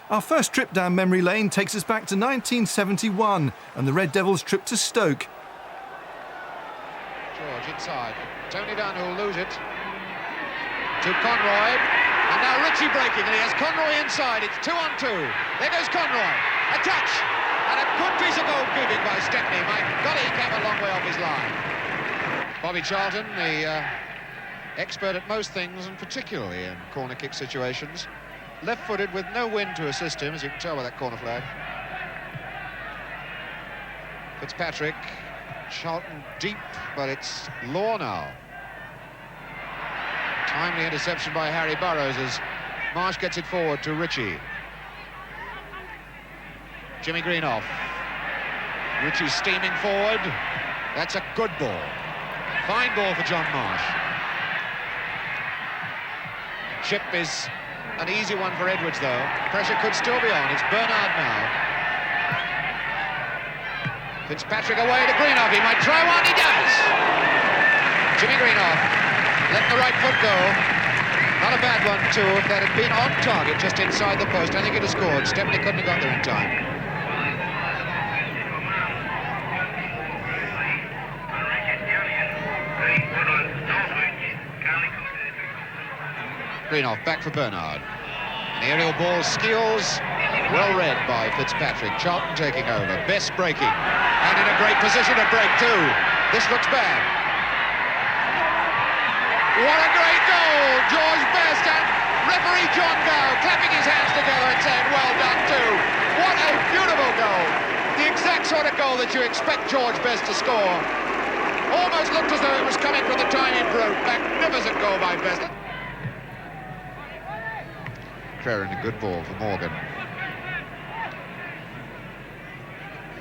Our first trip down memory lane takes us back to 1971 and the Red Devils' trip to Stoke. George inside. Tony Dunn who'll lose it. To Conroy. And now Ritchie breaking, and he has Conroy inside. It's 2-on-2. There goes Conroy. A touch. And a good piece of goalkeeping by Stepney. My God, he came a long way off his line. Bobby Charlton, the expert at most things, and particularly in corner kick situations. Left-footed with no wind to assist him, as you can tell by that corner flag. Fitzpatrick. Charlton deep, but it's Law now. Timely interception by Harry Burrows as Marsh gets it forward to Ritchie. Jimmy Greenoff. Ritchie steaming forward. That's a good ball. Fine ball for John Marsh. Chip is an easy one for Edwards, though. Pressure could still be on. It's Bernard now. Fitzpatrick away to Greenoff. He might try one. He does. Jimmy Greenoff letting the right foot go. Not a bad one, too. If that had been on target, just inside the post, I think he'd have scored. Stepney couldn't have got there in time. Greenoff back for Bernard. An aerial ball skills. Well read by Fitzpatrick. Charlton taking over. Best breaking. And in a great position to break too. This looks bad. What a great goal! George Best and referee John Gow clapping his hands together and saying well done too. What a beautiful goal. The exact sort of goal that you expect George Best to score. Almost looked as though it was coming from the time he broke. Magnificent goal by Best. Crerand, a good ball for Morgan.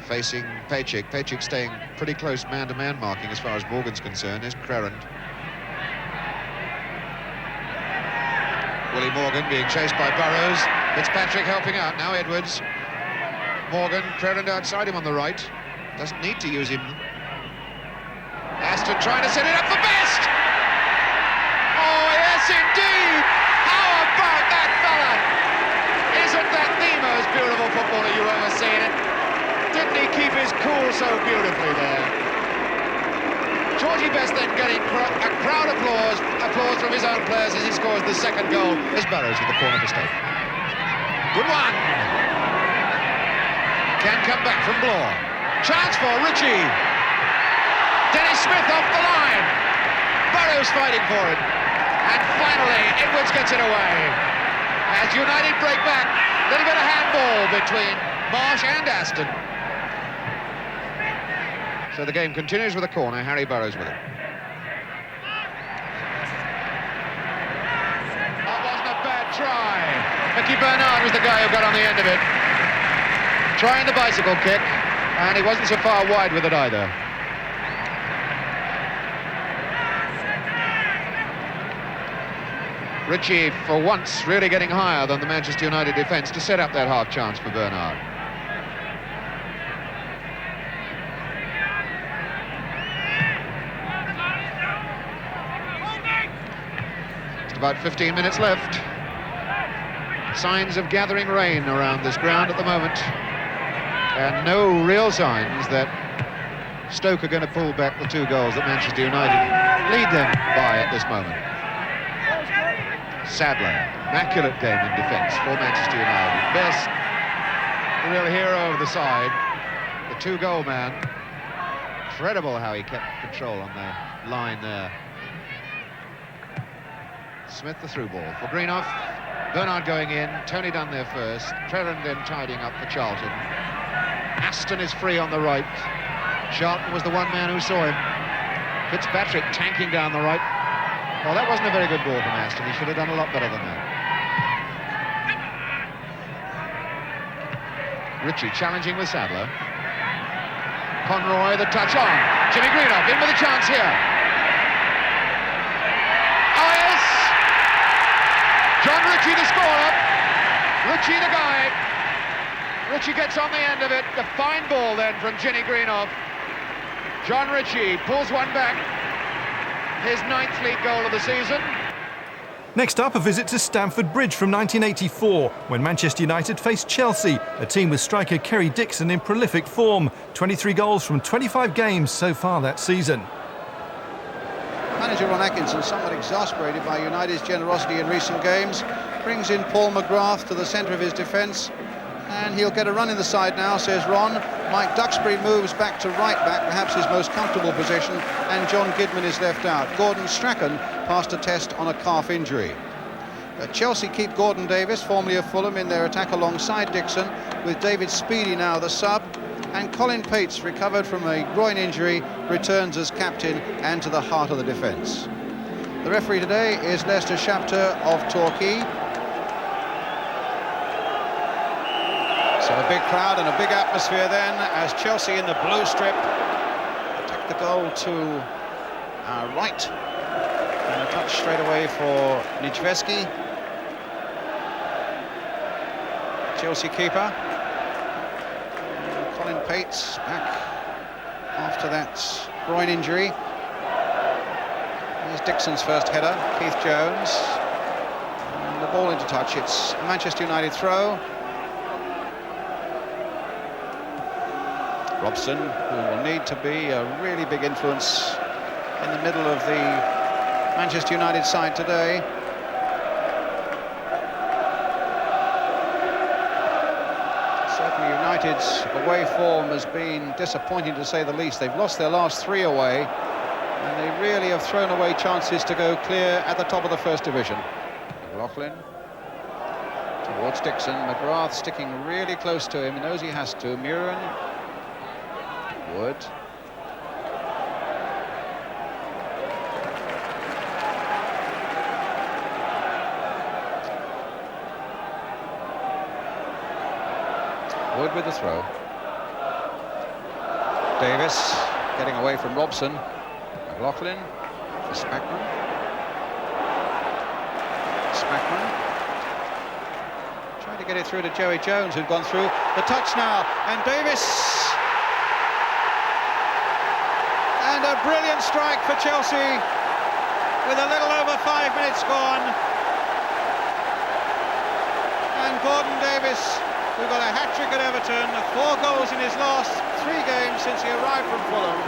Facing Paychick. Paychick staying pretty close man-to-man marking as far as Morgan's concerned. There's Crerand. Willie Morgan being chased by Burrows. Fitzpatrick helping out. Now Edwards. Morgan, Crerand outside him on the right. Doesn't need to use him. Aston trying to set it up for Best! Oh, yes, indeed! How about that fella? Isn't that the most beautiful footballer you've ever seen? Didn't he keep his cool so beautifully there? Georgie Best then getting a crowd applause from his own players as he scores the second goal. Is Burrows with the corner for Stoke. Good one. Can come back from Blore. Chance for Ritchie. Dennis Smith off the line. Burrows fighting for it. And finally, Edwards gets it away. As United break back, a little bit of handball between Marsh and Aston. So the game continues with a corner. Harry Burrows with it. That wasn't a bad try. Mickey Bernard was the guy who got on the end of it. Trying the bicycle kick, and he wasn't so far wide with it either. Ritchie, for once, really getting higher than the Manchester United defence to set up that half chance for Bernard. About 15 minutes left. Signs of gathering rain around this ground at the moment, and no real signs that Stoke are going to pull back the 2 goals that Manchester United lead them by at this moment. Sadler, immaculate game in defence for Manchester United. Best, the real hero of the side, the 2-goal man. Incredible how he kept control on the line there. Smith the through ball for Greenoff. Bernard going in, Tony Dunn there first. Crerand then tidying up for Charlton. Aston is free on the right. Charlton was the one man who saw him. Fitzpatrick tanking down the right. Well, that wasn't a very good ball from Aston. He should have done a lot better than that. Ritchie challenging with Sadler. Conroy the touch on. Jimmy Greenoff in with a chance here. John Ritchie the scorer. Ritchie the guy. Ritchie gets on the end of it. The fine ball then from Jimmy Greenoff. John Ritchie pulls one back. His 9th league goal of the season. Next up, a visit to Stamford Bridge from 1984, when Manchester United faced Chelsea, a team with striker Kerry Dixon in prolific form. 23 goals from 25 games so far that season. Manager Ron Atkinson, somewhat exasperated by United's generosity in recent games, brings in Paul McGrath to the centre of his defence, and he'll get a run in the side now, says Ron. Mike Duxbury moves back to right back, perhaps his most comfortable position, and John Gidman is left out. Gordon Strachan passed a test on a calf injury. Chelsea keep Gordon Davis, formerly of Fulham, in their attack alongside Dixon, with David Speedie now the sub, and Colin Pates, recovered from a groin injury, returns as captain and to the heart of the defence. The referee today is Lester Shapter of Torquay. So a big crowd and a big atmosphere then, as Chelsea in the blue strip attack the goal to our right. And a touch straight away for Nijveski. Chelsea keeper. And Colin Pates back after that groin injury. Here's Dixon's first header, Keith Jones. And the ball into touch, it's a Manchester United throw. Robson, who will need to be a really big influence in the middle of the Manchester United side today. Certainly United's away form has been disappointing, to say the least. They've lost their last 3 away, and they really have thrown away chances to go clear at the top of the First Division. McLaughlin towards Dixon. McGrath sticking really close to him, he knows he has to. Muren. Wood. Wood with the throw. Davis getting away from Robson. McLaughlin for Spackman. Spackman trying to get it through to Joey Jones, who'd gone through. The touch now, and Davis. And a brilliant strike for Chelsea with a little over 5 minutes gone. And Gordon Davis, who got a hat-trick at Everton, 4 goals in his last 3 games since he arrived from Fulham.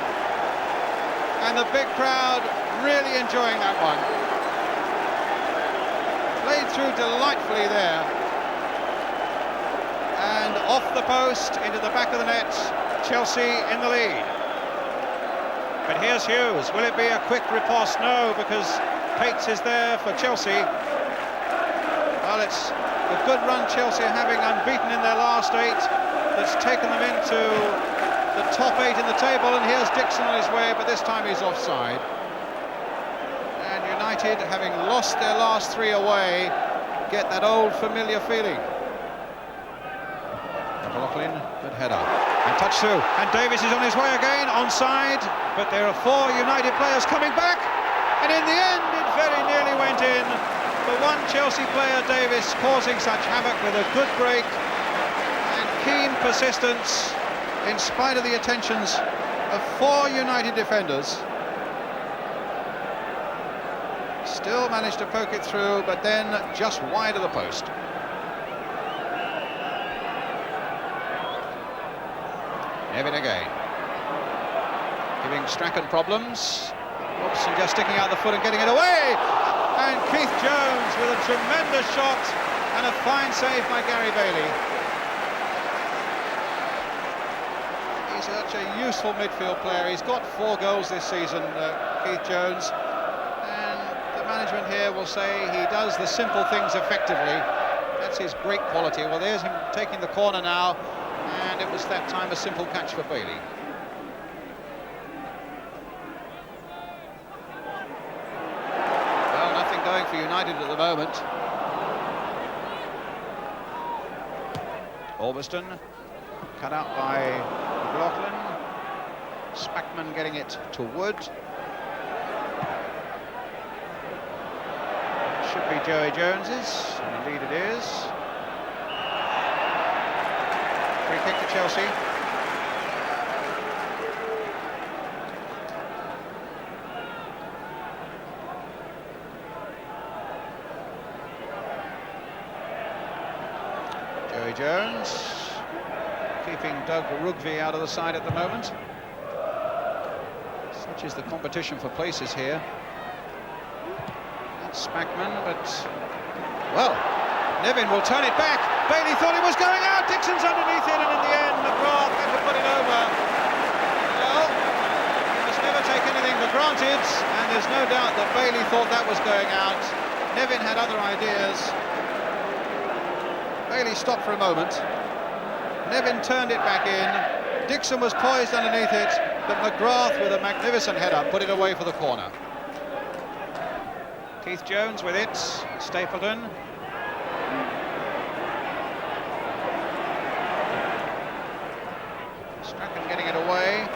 And the big crowd really enjoying that one. Played through delightfully there. And off the post, into the back of the net, Chelsea in the lead. But here's Hughes. Will it be a quick riposte? No, because Pates is there for Chelsea. Well, it's a good run Chelsea are having, unbeaten in their last 8. That's taken them into the top 8 in the table, and here's Dixon on his way, but this time he's offside. And United, having lost their last 3 away, get that old familiar feeling. McLaughlin, good header. And touch through, and Davis is on his way again, onside, but there are 4 United players coming back, and in the end it very nearly went in. The one Chelsea player, Davis, causing such havoc with a good break and keen persistence in spite of the attentions of 4 United defenders. Still managed to poke it through, but then just wide of the post. Evan again, giving Strachan problems. Robson just sticking out the foot and getting it away. And Keith Jones with a tremendous shot and a fine save by Gary Bailey. He's such a useful midfield player. He's got 4 goals this season, Keith Jones. And the management here will say he does the simple things effectively. That's his great quality. Well, there's him taking the corner now. And it was that time a simple catch for Bailey. Well, nothing going for United at the moment. Albiston, cut out by McLaughlin. Spackman getting it to Wood. Should be Joey Jones's, and indeed it is. Free kick to Chelsea. Joey Jones keeping Doug Rugby out of the side at the moment. Such is the competition for places here. That's Spackman, but well, Nevin will turn it back. Bailey thought he was going out. Dixon's underneath it, and in the end, McGrath had to put it over. Well, you must never take anything for granted, and there's no doubt that Bailey thought that was going out. Nevin had other ideas. Bailey stopped for a moment. Nevin turned it back in. Dixon was poised underneath it, but McGrath, with a magnificent header, put it away for the corner. Keith Jones with it. Stapleton. Strachan getting it away.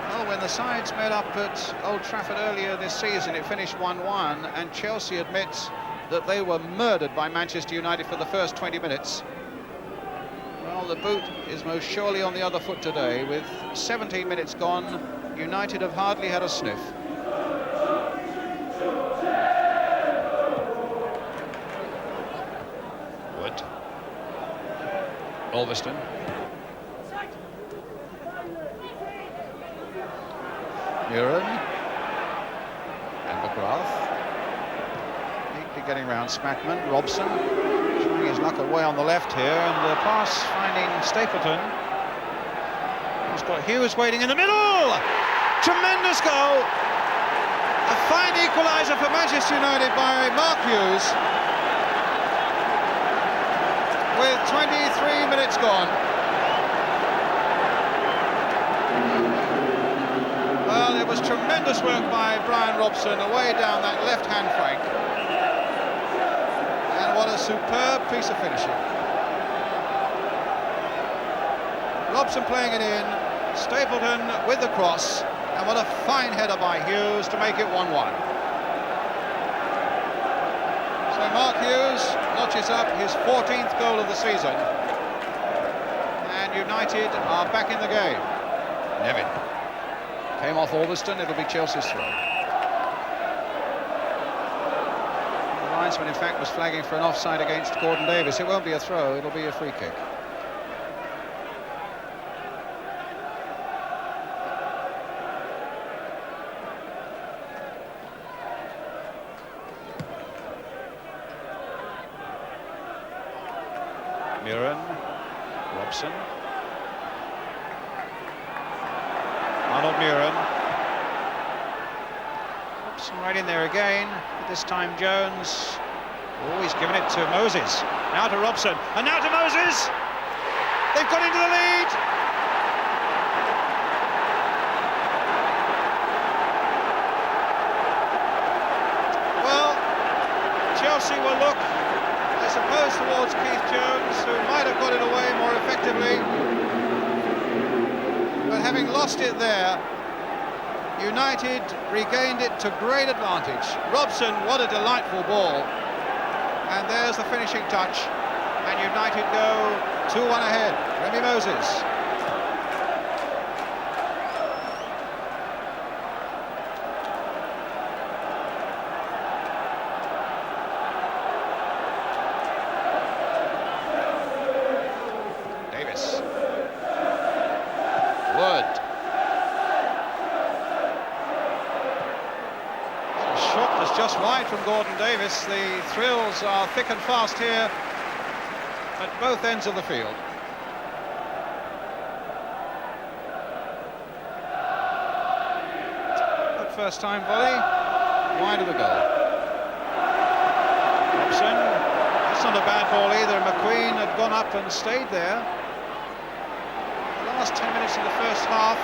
Well, when the sides met up at Old Trafford earlier this season, it finished 1-1, and Chelsea admits that they were murdered by Manchester United for the first 20 minutes. Well, the boot is most surely on the other foot today. With 17 minutes gone, United have hardly had a sniff. Wood. Ulverston. Muren. And McGrath. Neatly getting round Spackman. Robson. Trying his luck away on the left here, and the pass finding Stapleton. He's got Hughes waiting in the middle. Tremendous goal. A fine equaliser for Manchester United by Mark Hughes. With 23 minutes gone. Well, it was tremendous work by Brian Robson away down that left-hand flank. And what a superb piece of finishing. Robson playing it in, Stapleton with the cross, and what a fine header by Hughes to make it 1-1. So Mark Hughes notches up his 14th goal of the season, and United are back in the game. Nevin came off Ulverston. It'll be Chelsea's throw. The linesman, in fact, was flagging for an offside against Gordon Davis. It won't be a throw, it'll be a free kick. Muren, Robson, Arnold Muren. Robson right in there again. This time Jones. Oh, he's given it to Moses. Now to Robson, and now to Moses. They've got into the lead. Well, Chelsea will look, I suppose, towards Keith Jones, who might have got it away more effectively. But having lost it there, United regained it to great advantage. Robson, what a delightful ball. And there's the finishing touch. And United go 2-1 ahead. Remy Moses. Just wide from Gordon Davis. The thrills are thick and fast here at both ends of the field. Good first time volley, wide of the goal. Robson, that's not a bad ball either. McQueen had gone up and stayed there. The last 10 minutes of the first half.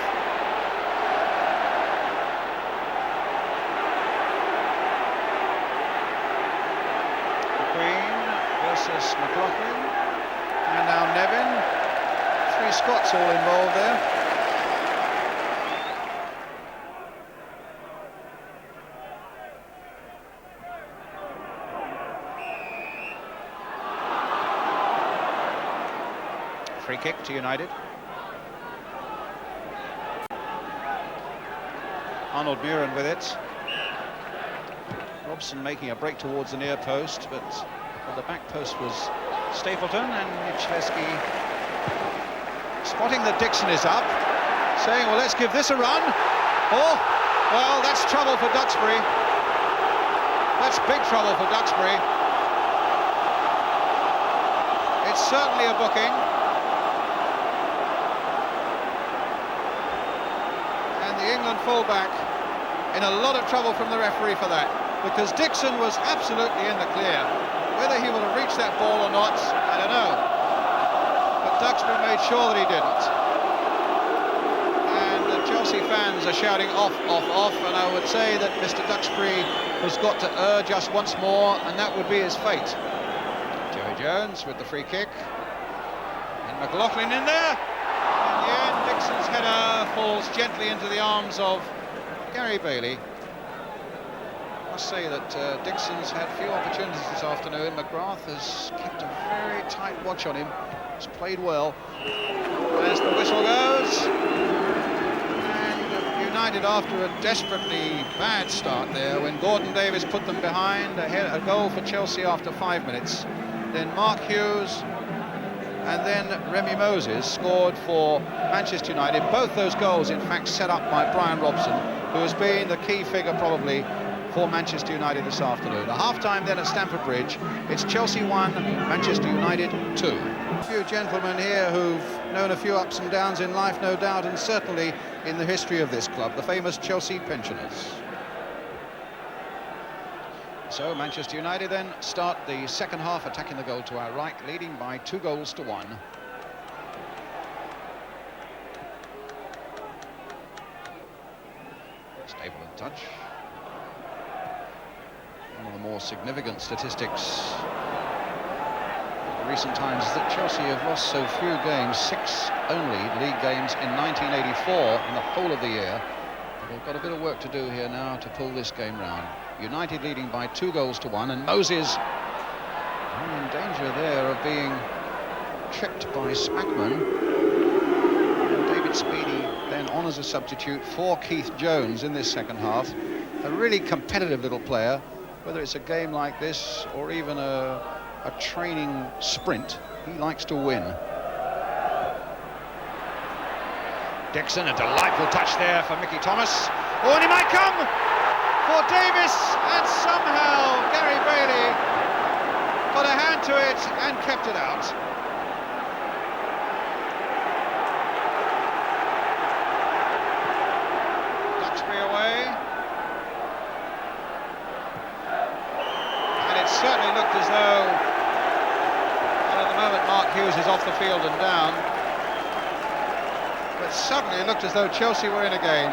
Versus McLaughlin, and now Nevin. 3 Scots all involved there. Free kick to United. Arnold Muren with it. Robson making a break towards the near post, but Well, the back post was Stapleton, and Michalewski spotting that Dixon is up, saying, well, let's give this a run. Oh, well, that's trouble for Duxbury. That's big trouble for Duxbury. It's certainly a booking. And the England fullback in a lot of trouble from the referee for that, because Dixon was absolutely in the clear. Whether he would have reached that ball or not, I don't know. But Duxbury made sure that he didn't. And the Chelsea fans are shouting off, off, off, and I would say that Mr. Duxbury has got to err just once more, and that would be his fate. Joey Jones with the free kick. And McLaughlin in there. In the end, Dixon's header falls gently into the arms of Gary Bailey. I must say that Dixon's had few opportunities this afternoon. McGrath has kept a very tight watch on him. He's played well. As the whistle goes, and United, after a desperately bad start there, when Gordon Davis put them behind, a goal for Chelsea after 5 minutes. Then Mark Hughes and then Remy Moses scored for Manchester United. Both those goals, in fact, set up by Brian Robson, who has been the key figure probably for Manchester United this afternoon. The half-time then at Stamford Bridge. It's Chelsea 1, Manchester United 2. A few gentlemen here who've known a few ups and downs in life, no doubt, and certainly in the history of this club, the famous Chelsea pensioners. So Manchester United then start the second half attacking the goal to our right, leading by 2-1. Stapleton touch. One of the more significant statistics of recent times is that Chelsea have lost so few games, 6 only league games in 1984 in the whole of the year. But they've got a bit of work to do here now to pull this game round. United leading by 2-1, and Moses in danger there of being tripped by Smackman. And David Speedy then on as a substitute for Keith Jones in this second half. A really competitive little player, whether it's a game like this or even a training sprint, he likes to win. Dixon, a delightful touch there for Mickey Thomas. Oh, and he might come for Davis, and somehow Gary Bailey got a hand to it and kept it out. Duxbury away. And it certainly looked as though, well, at the moment Mark Hughes is off the field and down, but suddenly it looked as though Chelsea were in again.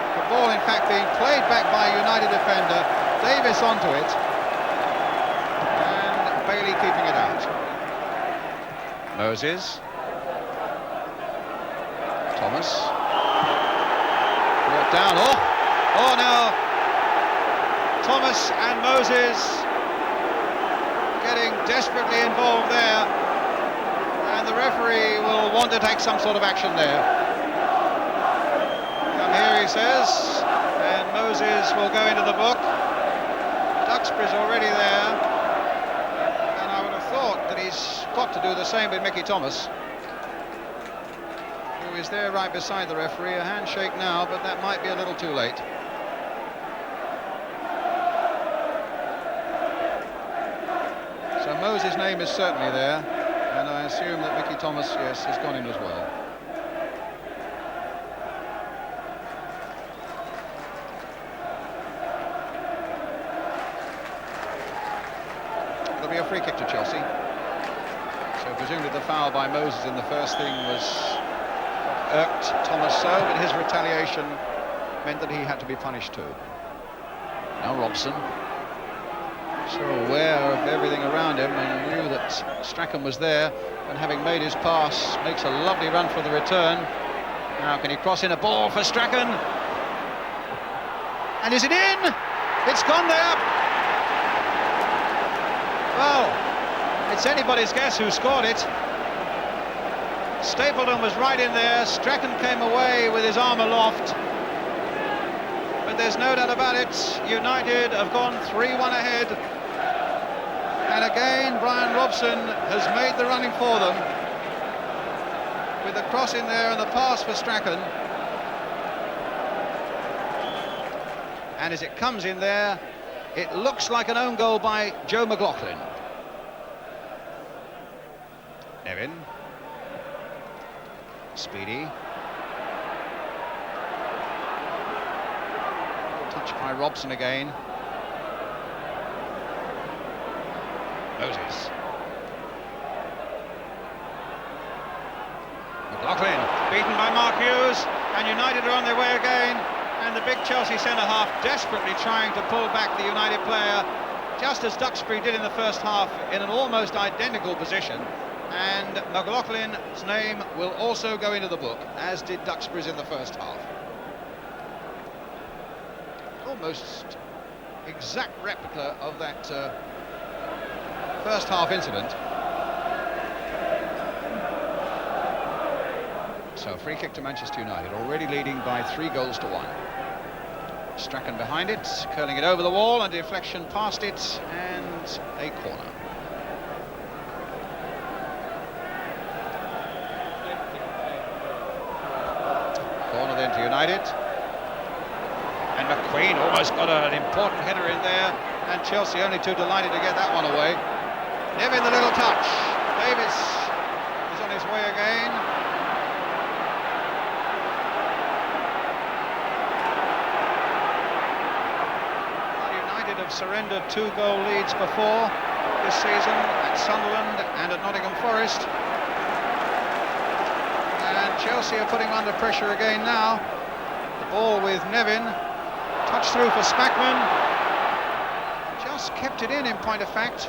The ball, in fact, being played back by a United defender, Davis onto it, and Bailey keeping it out. Moses. Thomas. Brought down. Oh, now Thomas and Moses getting desperately involved there, and the referee will want to take some sort of action there. Here he says, and Moses will go into the book. Duxbury's already there, and I would have thought that he's got to do the same with Mickey Thomas, who is there right beside the referee. A handshake now, but that might be a little too late. So Moses' name is certainly there, and I assume that Mickey Thomas, yes, has gone in as well. There'll be a free kick to Chelsea. So presumably the foul by Moses in the first thing was irked Thomas so, but his retaliation meant that he had to be punished too. Now Robson, so aware of everything around him and knew that Strachan was there, and having made his pass, makes a lovely run for the return. Now can he cross in a ball for Strachan? And is it in? It's gone there. Well, it's anybody's guess who scored it. Stapleton was right in there. Strachan came away with his arm aloft. But there's no doubt about it, United have gone 3-1 ahead. And again, Brian Robson has made the running for them, with the cross in there and the pass for Strachan. And as it comes in there, it looks like an own goal by Joe McLaughlin. Nevin. Speedy. Touched by Robson again. Moses. McLaughlin, beaten by Mark Hughes, and United are on their way again. And the big Chelsea centre-half desperately trying to pull back the United player, just as Duxbury did in the first half, in an almost identical position. And McLaughlin's name will also go into the book, as did Duxbury's in the first half. Almost exact replica of that first half incident. So free kick to Manchester United, already leading by 3-1. Strachan behind it, curling it over the wall, and deflection past it, and a corner. Corner then to United. And McQueen almost got an important header in there, and Chelsea only too delighted to get that one away. Nevin, the little touch. Davis is on his way again. United have surrendered 2-goal leads before this season at Sunderland and at Nottingham Forest. And Chelsea are putting under pressure again now. The ball with Nevin. Touch through for Spackman. Just kept it in point of fact.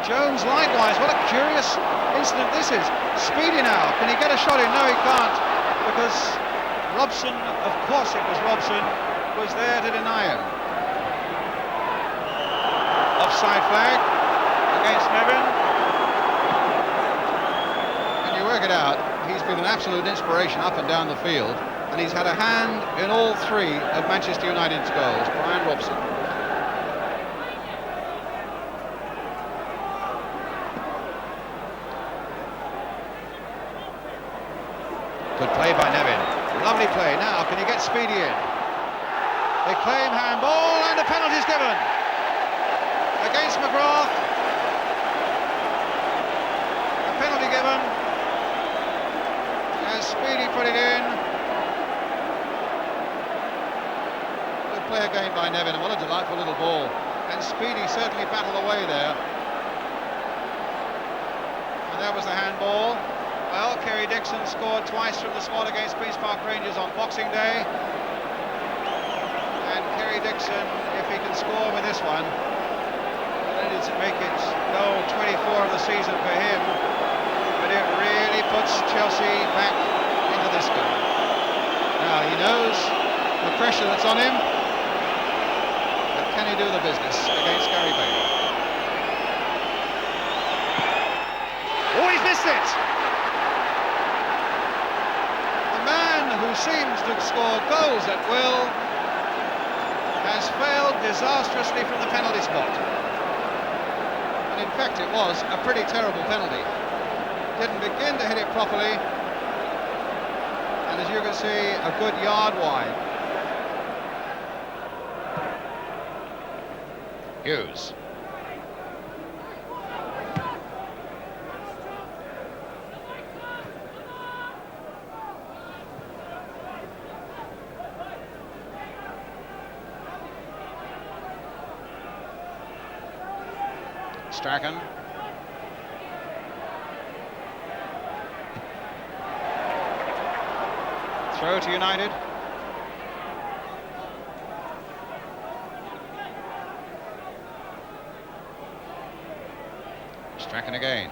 Jones likewise. What a curious incident this is. Speedy now. Can he get a shot in? No, he can't, because Robson, of course it was Robson, was there to deny him. Offside flag against Nevin. When you work it out, he's been an absolute inspiration up and down the field, and he's had a hand in all 3 of Manchester United's goals. Brian Robson. Good play by Nevin. Lovely play. Now, can you get Speedy in? They claim handball, and a penalty's given against McGrath. A penalty given as Speedy put it in. Good play again by Nevin, and what a delightful little ball. And Speedy certainly battled away there. And that was the handball. Well, Kerry Dixon scored twice from the spot against Queen's Park Rangers on Boxing Day. And Kerry Dixon, if he can score with this one, then it'll make it goal 24 of the season for him. But it really puts Chelsea back into this game. Now, he knows the pressure that's on him, but can he do the business against Gary Bailey? Oh, he's missed it! Who seems to score goals at will has failed disastrously from the penalty spot. And in fact it was a pretty terrible penalty. Didn't begin to hit it properly, and as you can see, a good yard wide. Hughes. Strachan. Throw to United. Strachan again.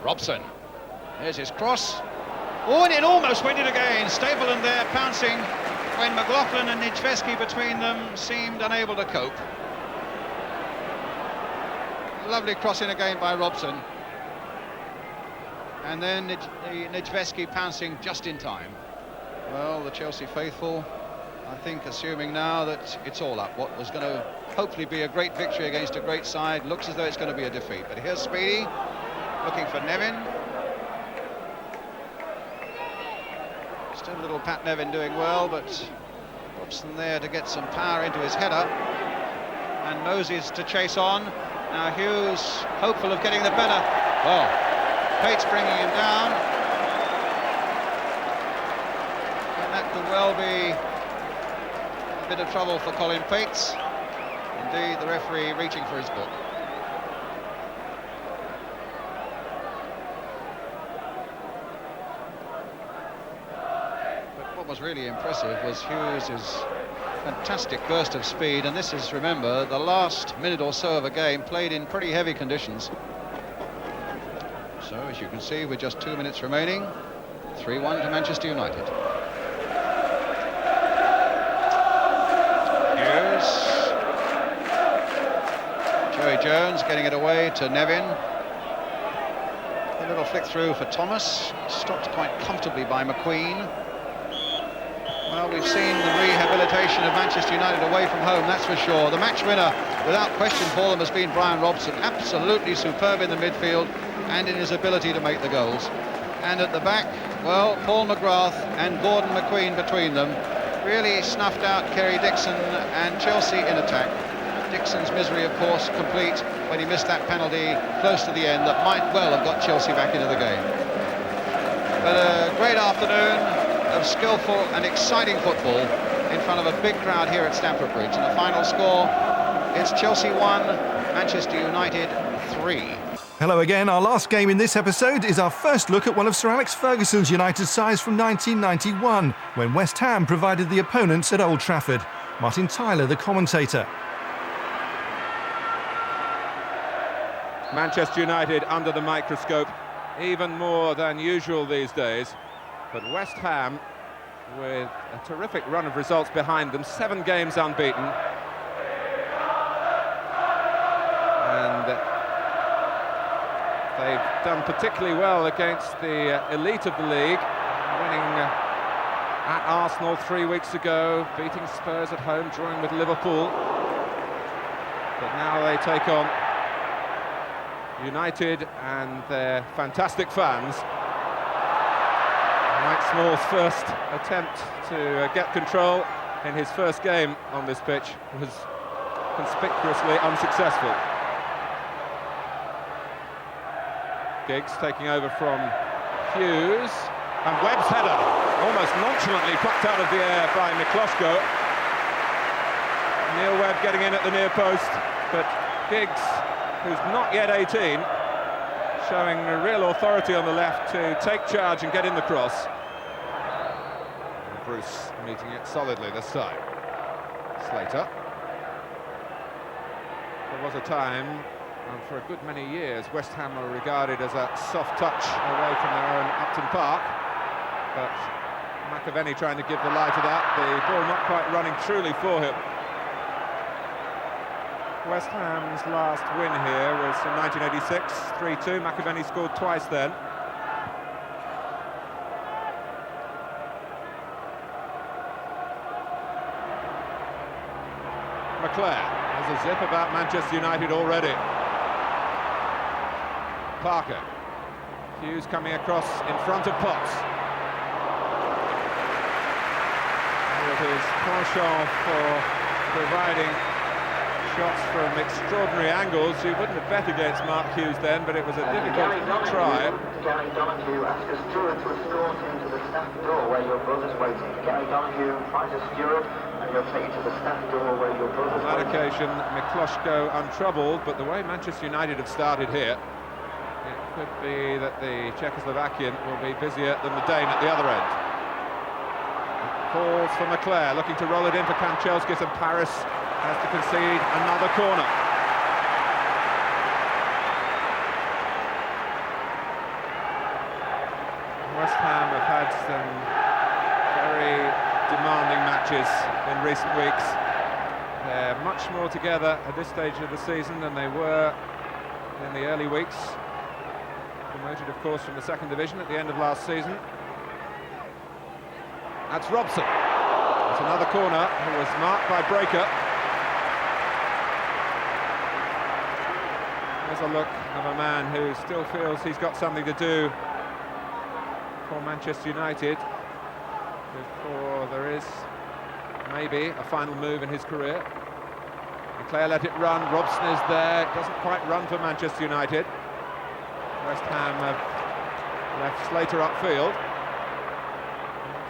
Robson. There's his cross. Oh, and it almost went in again. Stapleton there pouncing when McLaughlin and Nijveski between them seemed unable to cope. Lovely cross in again by Robson, and then Nijveski pouncing just in time. Well, the Chelsea faithful I think assuming now that it's all up. What was going to hopefully be a great victory against a great side looks as though it's going to be a defeat. But here's Speedy looking for Nevin. Still little Pat Nevin doing well, but Robson there to get some power into his header. And Moses to chase on. Now Hughes hopeful of getting the better. Well, Pate's bringing him down. And that could well be a bit of trouble for Colin Pates. Indeed, the referee reaching for his book. But what was really impressive was Hughes' fantastic burst of speed, and this is, remember, the last minute or so of a game played in pretty heavy conditions. So, as you can see, with just 2 minutes remaining, 3-1 to Manchester United. Hughes. Joey Jones getting it away to Nevin. A little flick through for Thomas, stopped quite comfortably by McQueen. Well, we've seen the rehabilitation of Manchester United away from home, that's for sure. The match winner, without question for them, has been Brian Robson. Absolutely superb in the midfield and in his ability to make the goals. And at the back, well, Paul McGrath and Gordon McQueen between them really snuffed out Kerry Dixon and Chelsea in attack. Dixon's misery, of course, complete when he missed that penalty close to the end that might well have got Chelsea back into the game. But a great afternoon of skillful and exciting football in front of a big crowd here at Stamford Bridge. And the final score, it's Chelsea 1, Manchester United 3. Hello again. Our last game in this episode is our first look at one of Sir Alex Ferguson's United sides from 1991, when West Ham provided the opponents at Old Trafford. Martin Tyler, the commentator. Manchester United under the microscope, even more than usual these days. But West Ham, with a terrific run of results behind them, 7 games unbeaten. And they've done particularly well against the elite of the league, winning at Arsenal 3 weeks ago, beating Spurs at home, drawing with Liverpool. But now they take on United and their fantastic fans. Mike Small's first attempt to get control in his first game on this pitch was conspicuously unsuccessful. Giggs taking over from Hughes, and Webb's header almost nonchalantly plucked out of the air by Mikloško. Neil Webb getting in at the near post, but Giggs, who's not yet 18, showing a real authority on the left to take charge and get in the cross. And Bruce meeting it solidly this time. Slater. There was a time, and for a good many years, West Ham were regarded as a soft touch away from their own Upton Park. But McAvenny trying to give the lie to that. The ball not quite running truly for him. West Ham's last win here was in 1986, 3-2. McAvenny scored twice then. McClare has a zip about Manchester United already. Parker. Hughes coming across in front of Potts. With his penchant for providing shots from extraordinary angles. You wouldn't have bet against Mark Hughes then, but it was a difficult try. Gary Donoghue asks a steward to escort him to the staff door where your brother's waiting. Gary Donoghue finds a steward and he'll take you to the staff door where your brother's On that waiting. occasion, Mikloško untroubled, but the way Manchester United have started here, it could be that the Czechoslovakian will be busier than the Dane at the other end. Falls for McClare, looking to roll it in for Kanchelskis, and Paris has to concede another corner. West Ham have had some very demanding matches in recent weeks. They're much more together at this stage of the season than they were in the early weeks. Promoted, of course, from the second division at the end of last season. That's Robson. It's another corner who was marked by Breaker. There's a look of a man who still feels he's got something to do for Manchester United before there is maybe a final move in his career. Leclerc let it run, Robson is there, it doesn't quite run for Manchester United. West Ham have left Slater upfield.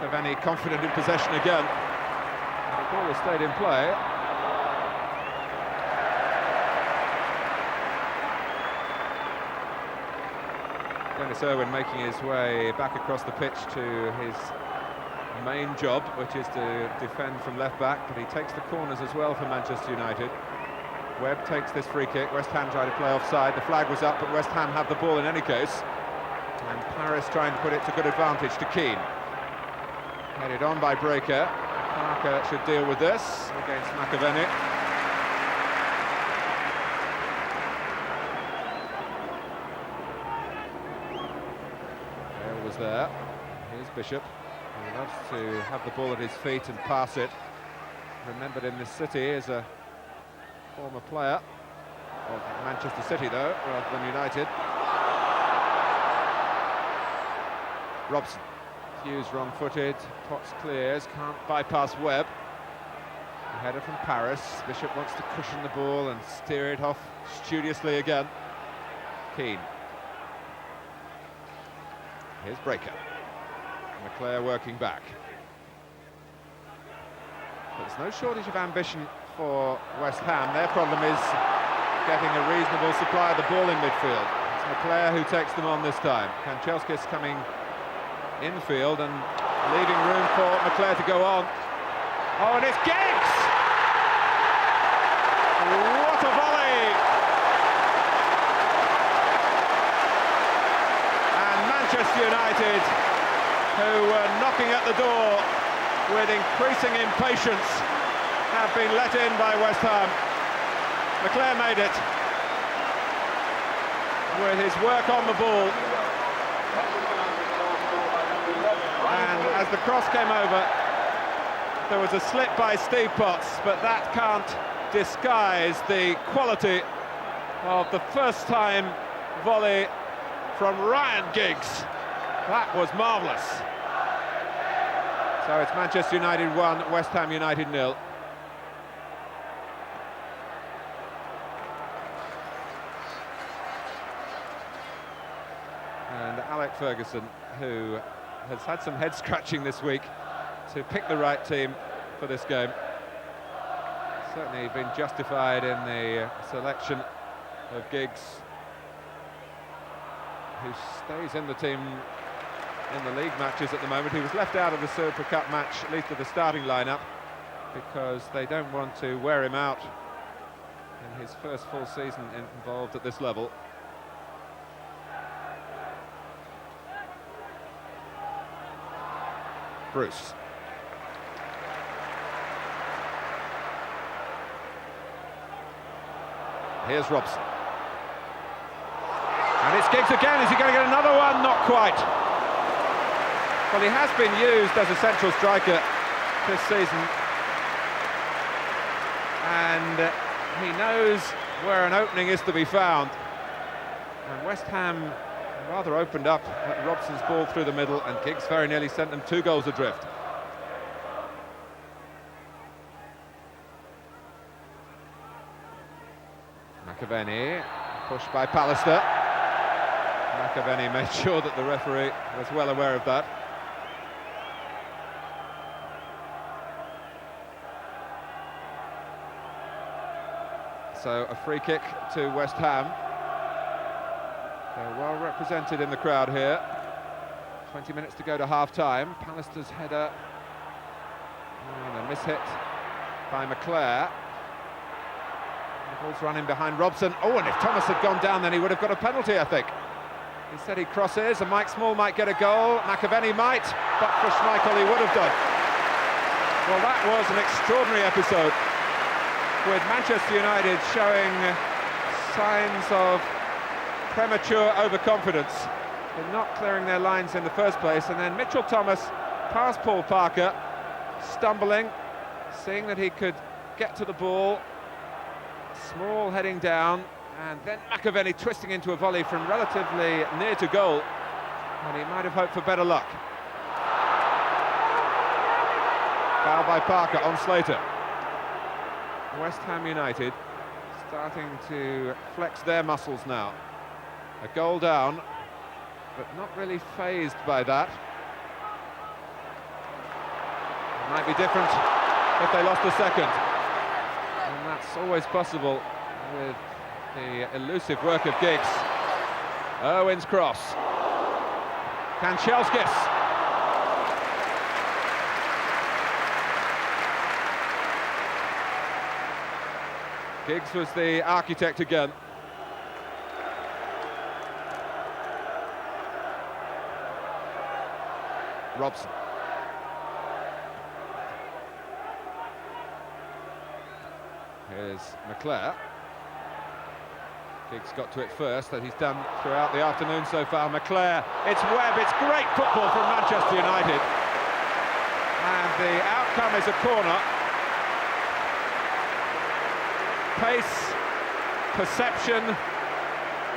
Don't have any confident in possession again. The ball has stayed in play. Dennis Irwin making his way back across the pitch to his main job, which is to defend from left back, but he takes the corners as well for Manchester United. Webb takes this free kick. West Ham try to play offside. The flag was up, but West Ham have the ball in any case. And Paris trying to put it to good advantage to Keane. Headed on by Breaker. Parker should deal with this against McAvenny. Bale was there. Here's Bishop. He loves to have the ball at his feet and pass it. Remembered in this city as a former player of Manchester City, though, rather than United. Robson. Hughes wrong-footed. Potts clears. Can't bypass Webb. A header from Paris. Bishop wants to cushion the ball and steer it off studiously again. Keane. Here's Breaker. Leclerc working back. But there's no shortage of ambition for West Ham. Their problem is getting a reasonable supply of the ball in midfield. It's Leclerc who takes them on this time. Kanchelskis coming infield and leaving room for Leclerc to go on. Oh, and it's Giggs! What a volley! And Manchester United, who were knocking at the door with increasing impatience, have been let in by West Ham. Leclerc made it with his work on the ball. And as the cross came over, there was a slip by Steve Potts, but that can't disguise the quality of the first-time volley from Ryan Giggs. That was marvellous. So it's Manchester United 1, West Ham United 0. And Alec Ferguson, who has had some head-scratching this week to pick the right team for this game. Certainly been justified in the selection of Giggs, who stays in the team in the league matches at the moment. He was left out of the Super Cup match, at least of the starting lineup, because they don't want to wear him out in his first full season involved at this level. Bruce. Here's Robson. And it's Giggs again. Is he going to get another one? Not quite. Well, he has been used as a central striker this season. And he knows where an opening is to be found. And West Ham rather opened up at Robson's ball through the middle, and Giggs very nearly sent them 2 goals adrift. McAvenny, pushed by Pallister. McAvenny made sure that the referee was well aware of that. So a free kick to West Ham. They're well represented in the crowd here. 20 minutes to go to half-time. Pallister's header. And a mishit by McClare. The ball's running behind Robson. Oh, and if Thomas had gone down, then he would have got a penalty, I think. Instead he crosses, and Mike Small might get a goal. McAvenny might, but for Schmeichel he would have done. Well, that was an extraordinary episode, with Manchester United showing signs of premature overconfidence in not clearing their lines in the first place, and then Mitchell Thomas past Paul Parker, stumbling, seeing that he could get to the ball. Small heading down, and then McAvenny twisting into a volley from relatively near to goal, and he might have hoped for better luck. Foul by Parker on Slater. West Ham United starting to flex their muscles now. A goal down, but not really fazed by that. It might be different if they lost a second. And that's always possible with the elusive work of Giggs. Owen's cross. Kanchelskis. Giggs was the architect again. Robson. Here's McClare. Giggs got to it first, that he's done throughout the afternoon so far. McClare, it's Webb, it's great football from Manchester United. And the outcome is a corner. Pace, perception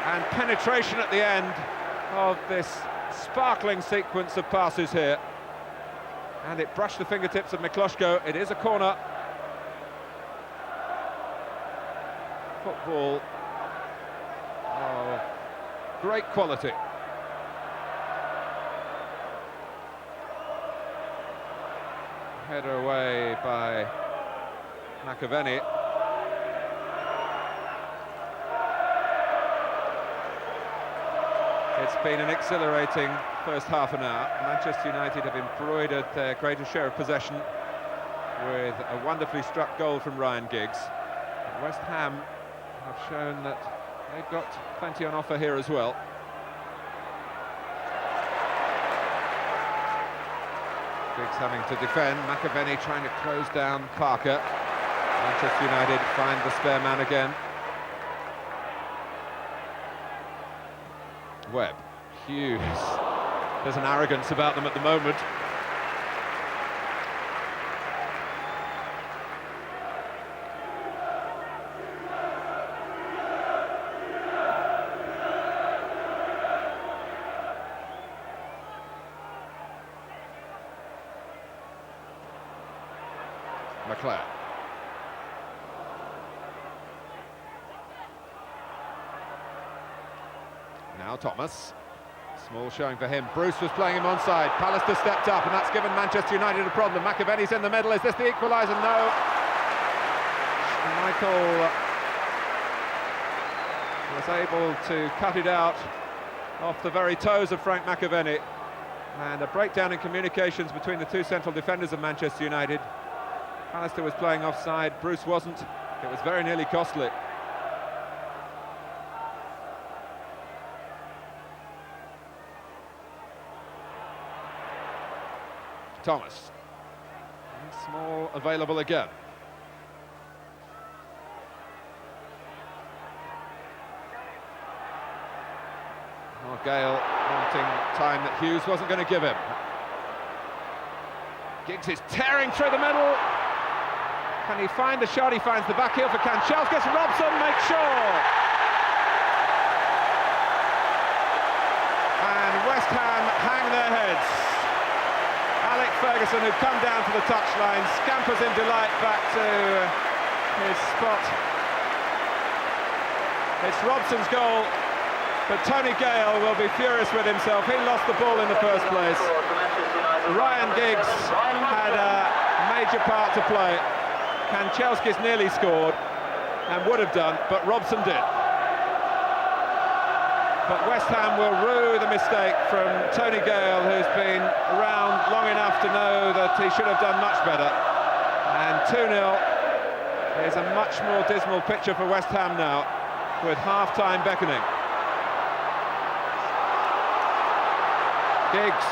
and penetration at the end of this sparkling sequence of passes here. And it brushed the fingertips of Mikloško. It is a corner. Football of great quality. Header away by McAvenny. It's been an exhilarating first half an hour. Manchester United have embroidered their greatest share of possession with a wonderfully struck goal from Ryan Giggs. And West Ham have shown that they've got plenty on offer here as well. Giggs having to defend, McAvenny trying to close down Parker. Manchester United find the spare man again. Webb, Hughes. There's an arrogance about them at the moment. McClare. Now Thomas. Small showing for him. Bruce was playing him onside. Pallister stepped up, and that's given Manchester United a problem. McAvenny's in the middle. Is this the equaliser? No. Michael was able to cut it out off the very toes of Frank McAvenny. And a breakdown in communications between the two central defenders of Manchester United. Pallister was playing offside. Bruce wasn't. It was very nearly costly. Thomas. And Small available again. Oh, Gale wanting time that Hughes wasn't going to give him. Giggs is tearing through the middle. Can he find the shot? He finds the back heel for Kanchelskis. Robson makes sure. And West Ham hang their heads. Alec Ferguson, who'd come down to the touchline, scampers in delight back to his spot. It's Robson's goal, but Tony Gale will be furious with himself. He lost the ball in the first place. Ryan Giggs had a major part to play. Kanchelskis nearly scored and would have done, but Robson did. But West Ham will rue the mistake from Tony Gale, who's been around long enough to know that he should have done much better. And 2-0 is a much more dismal picture for West Ham now, with half-time beckoning. Giggs,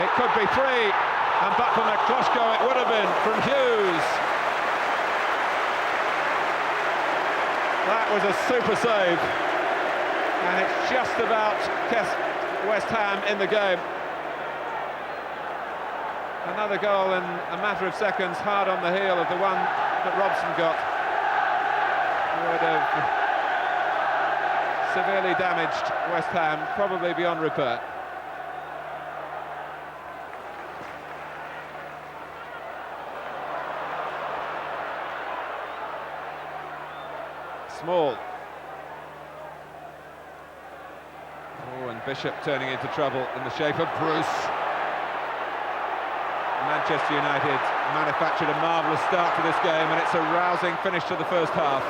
it could be free, and but for Mikloško it would have been from Hughes. That was a super save. And it's just about kept West Ham in the game. Another goal in a matter of seconds, hard on the heel of the one that Robson got. Would have severely damaged West Ham, probably beyond repair. Small. Oh, and Bishop turning into trouble in the shape of Bruce. Manchester United manufactured a marvellous start to this game, and it's a rousing finish to the first half.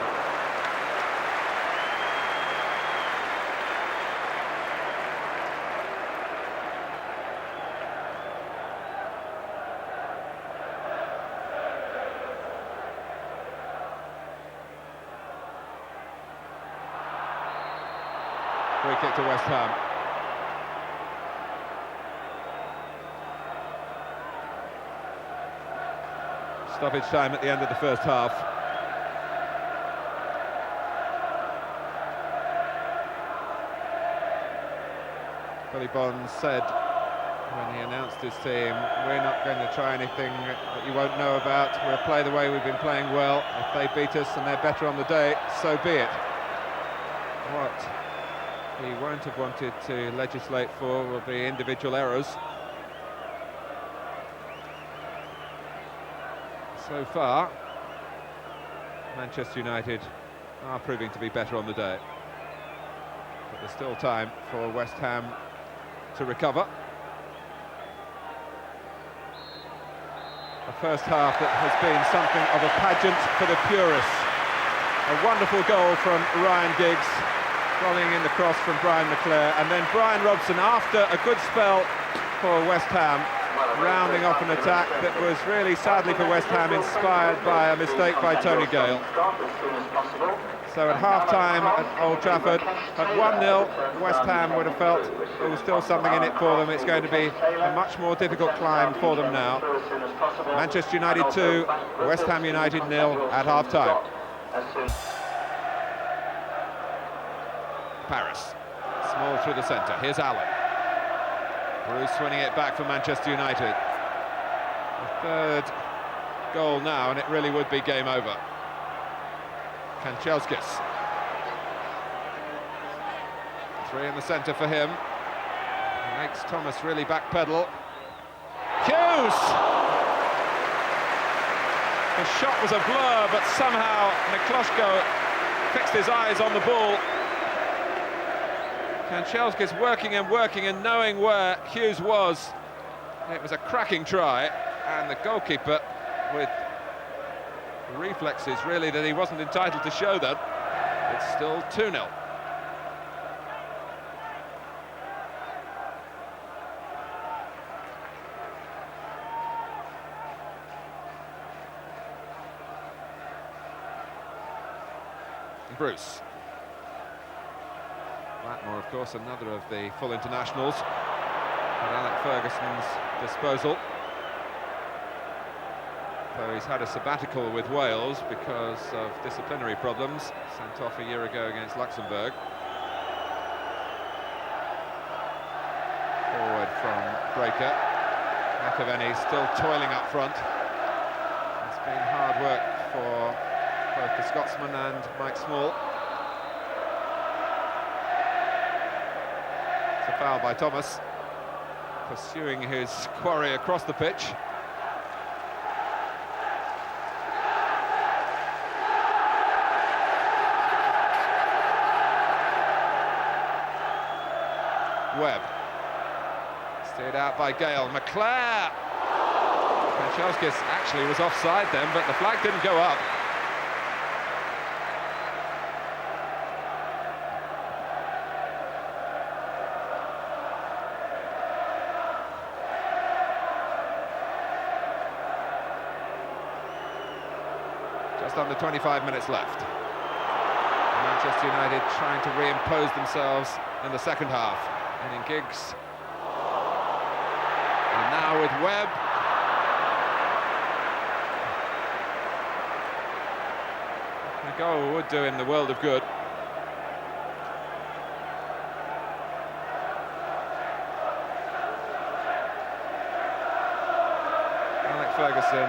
Free kick to West Ham. Stoppage time at the end of the first half. Billy Bonds said when he announced his team, we're not going to try anything that you won't know about. We'll play the way we've been playing well. If they beat us and they're better on the day, so be it. What he won't have wanted to legislate for will be individual errors. So far, Manchester United are proving to be better on the day. But there's still time for West Ham to recover. A first half that has been something of a pageant for the purists. A wonderful goal from Ryan Giggs, following in the cross from Brian McClare, and then Brian Robson, after a good spell for West Ham, rounding off an attack that was really, sadly for West Ham, inspired by a mistake by Tony Gale. So at half-time at Old Trafford, at 1-0, West Ham would have felt there was still something in it for them. It's going to be a much more difficult climb for them now. Manchester United 2, West Ham United 0 at half-time. Paris, small through the centre, here's Allen. Bruce winning it back for Manchester United. The third goal now, and it really would be game over. Kanchelskis. Three in the centre for him. Makes Thomas really backpedal. Hughes! The shot was a blur, but somehow Mikloško fixed his eyes on the ball. Kanchelskis working and knowing where Hughes was. It was a cracking try, and the goalkeeper with reflexes really that he wasn't entitled to show that. It's still 2-0. Bruce. Blackmore, of course, another of the full internationals at Alec Ferguson's disposal. Though he's had a sabbatical with Wales because of disciplinary problems, sent off a year ago against Luxembourg. Forward from Breaker. McAvenny still toiling up front. It's been hard work for both the Scotsman and Mike Small. It's a foul by Thomas, pursuing his quarry across the pitch. Webb. Steered out by Gale. McClare! Kanchelskis actually was offside then, but the flag didn't go up. Just under 25 minutes left. Manchester United trying to reimpose themselves in the second half. And in Giggs. And now with Webb. A goal would do him the world of good. Ferguson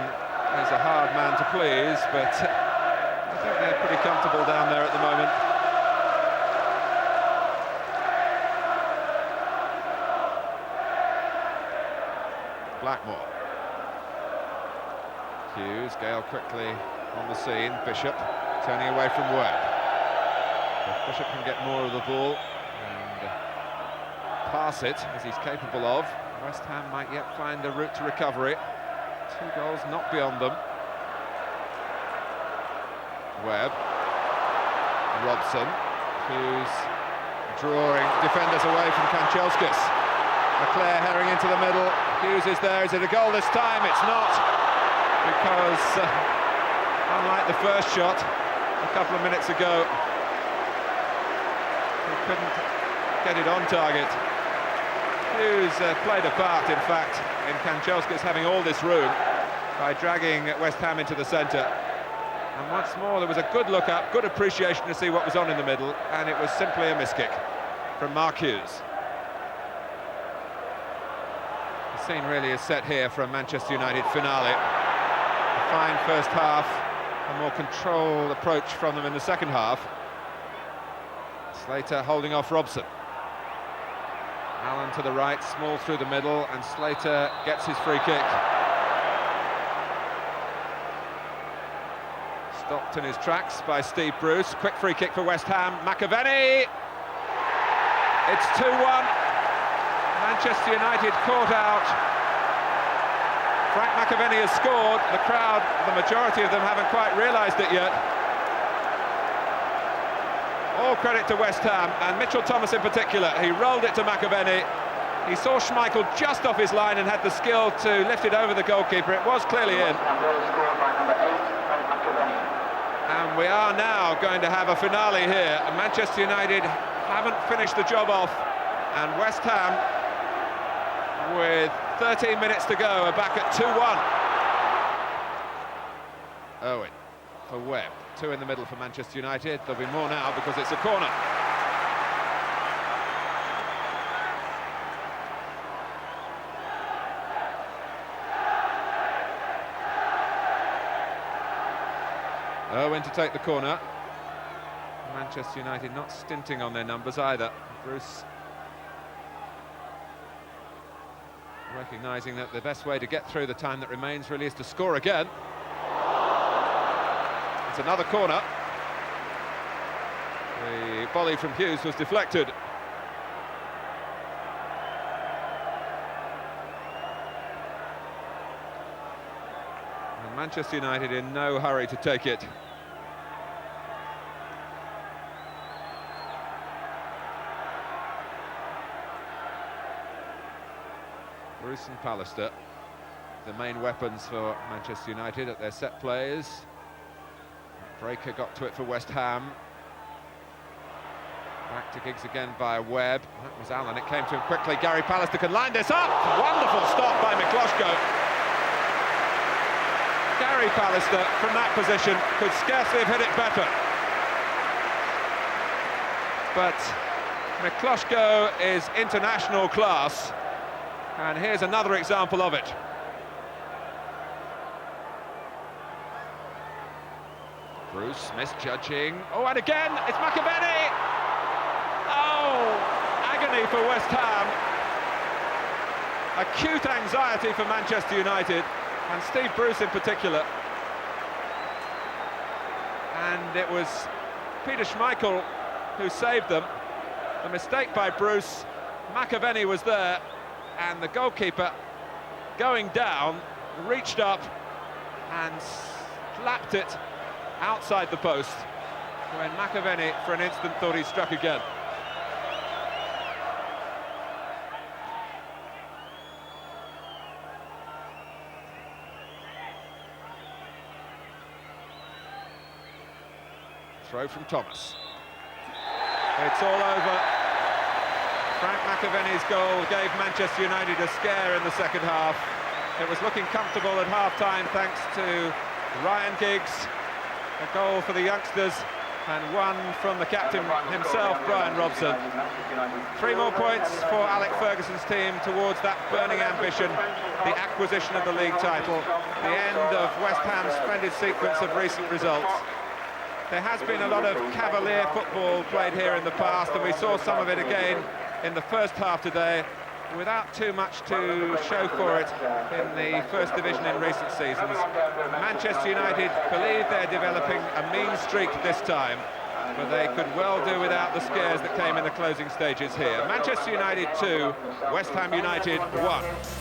is a hard man to please, but I think they're pretty comfortable down there at the moment. Blackmore. Hughes, Gale quickly on the scene. Bishop turning away from Webb. If Bishop can get more of the ball and pass it, as he's capable of, West Ham might yet find a route to recovery. 2 goals not beyond them. Webb. Robson, who's drawing defenders away from Kanchelskis. McClare herring into the middle. Hughes is there. Is it a goal this time? It's not, because unlike the first shot a couple of minutes ago, he couldn't get it on target. Hughes played a part, in fact, in Kanchelskis having all this room by dragging West Ham into the centre. And once more, there was a good look up, good appreciation to see what was on in the middle, and it was simply a miss kick from Mark Hughes. The scene really is set here for a Manchester United finale. A fine first half, a more controlled approach from them in the second half. Slater holding off Robson. Allen to the right, Small through the middle, and Slater gets his free kick. Stopped in his tracks by Steve Bruce. Quick free kick for West Ham. McAvenny! It's 2-1. Manchester United caught out. Frank McAvenny has scored. The crowd, the majority of them, haven't quite realised it yet. All credit to West Ham, and Mitchell Thomas in particular. He rolled it to McAvenny. He saw Schmeichel just off his line and had the skill to lift it over the goalkeeper. It was clearly in. And we are now going to have a finale here. And Manchester United haven't finished the job off, and West Ham, with 13 minutes to go, are back at 2-1. Owen for Webb. 2 in the middle for Manchester United. There'll be more now because it's a corner. Owen to take the corner. Manchester United not stinting on their numbers either. Bruce recognising that the best way to get through the time that remains really is to score again. It's another corner. The volley from Hughes was deflected. And Manchester United in no hurry to take it. Bruce and Pallister, the main weapons for Manchester United at their set plays. Breaker got to it for West Ham. Back to Giggs again by Webb. That was Allen. It came to him quickly. Gary Pallister can line this up. Wonderful stop by Mikloško. Gary Pallister from that position could scarcely have hit it better. But Mikloško is international class, and here's another example of it. Bruce misjudging. Oh, and again, it's McAvenny! Oh, agony for West Ham. Acute anxiety for Manchester United, and Steve Bruce in particular. And it was Peter Schmeichel who saved them. A mistake by Bruce. McAvenny was there, and the goalkeeper, going down, reached up and slapped it outside the post, when McAvenny for an instant thought he struck again. Throw from Thomas. It's all over. Frank McAvenny's goal gave Manchester United a scare in the second half. It was looking comfortable at half-time thanks to Ryan Giggs. A goal for the youngsters and one from the captain himself, Brian Robson. 3 more points for Alec Ferguson's team towards that burning ambition, the acquisition of the league title, the end of West Ham's splendid sequence of recent results. There has been a lot of cavalier football played here in the past, and we saw some of it again in the first half today, without too much to show for it in the First Division in recent seasons. Manchester United believe they're developing a mean streak this time, but they could well do without the scares that came in the closing stages here. Manchester United 2, West Ham United 1.